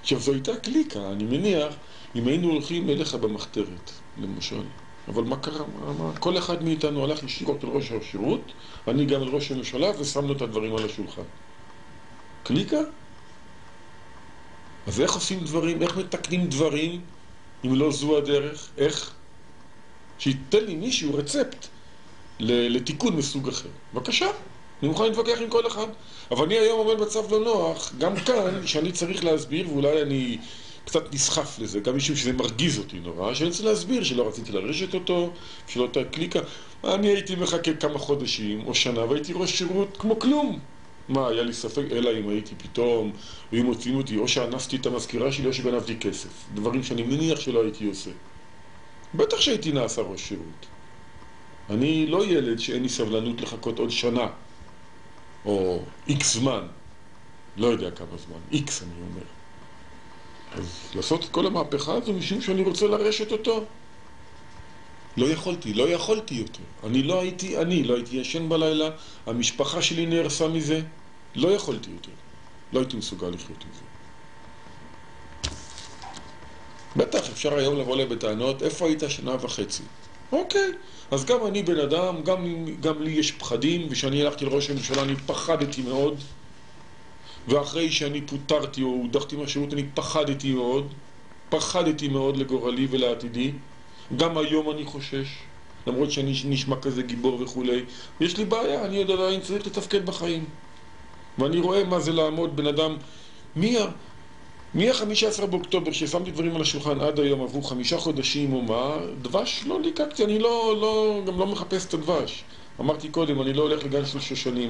עכשיו, זו הייתה קליקה, אני מניח, אם היינו הולכים אליך במחתרת, למשל. אבל מה קרה? כל אחד מאיתנו הלך ישירות אל ראש השירות, אני גם אל ראש הממשלה, ושמנו את הדברים על השולחן. קליקה? אז איך עושים דברים? איך מתקנים דברים אם לא זו הדרך? איך? שייתן לי מישהו רצפט לתיקון מסוג אחר. בבקשה, אני מוכן להתווכח עם כל אחד. אבל אני היום עומד בצב לא נוח, גם כאן, שאני צריך להסביר, ואולי אני קצת נסחף לזה, גם משום שזה מרגיז אותי נורא, שאני רוצה להסביר שלא רציתי לרשת אותו, שלא אותה קליקה. אני הייתי מחכה כמה חודשים או שנה, והייתי ראש שירות כמו כלום. מה, היה לי ספק, אלא אם הייתי פתאום, ואם מוצאים אותי, או שאנסתי את המזכירה שלי, או שגנבתי כסף. דברים שאני מניח שלא הייתי עושה. בטח שהייתי נעשה ראש שירות. אני לא ילד שאין לי סבלנות לחכות עוד שנה, או איקס זמן, לא יודע כמה זמן, איקס אני אומר. אז לעשות את כל המהפכה הזו משום שאני רוצה לרשת אותו. לא יכולתי יותר. אני לא הייתי ישן בלילה, המשפחה שלי נהרסה מזה, לא יכולתי יותר. לא הייתי מסוגל לחיות עם זה. בטח אפשר היום לבוא להם בטענות, איפה היית שנה וחצי? אוקיי, אז גם אני בן אדם, גם לי יש פחדים, ושאני הלכתי לראש הממשלה אני פחדתי מאוד, ואחרי שאני פוטרתי או הודחתי מהשירות אני פחדתי מאוד לגורלי ולעתידי. גם היום אני חושש, למרות שאני נשמע כזה גיבור וכולי. יש לי בעיה, אני יודע, אני צריך לתפקד בחיים. ואני רואה מה זה לעמוד בן אדם, מ-15 באוקטובר ששמתי דברים על השולחן עד היום עברו 5 חודשים או מה, דבש לא ליקקתי, אני גם לא מחפש את הדבש. אמרתי קודם, אני לא הולך לגן של שושנים.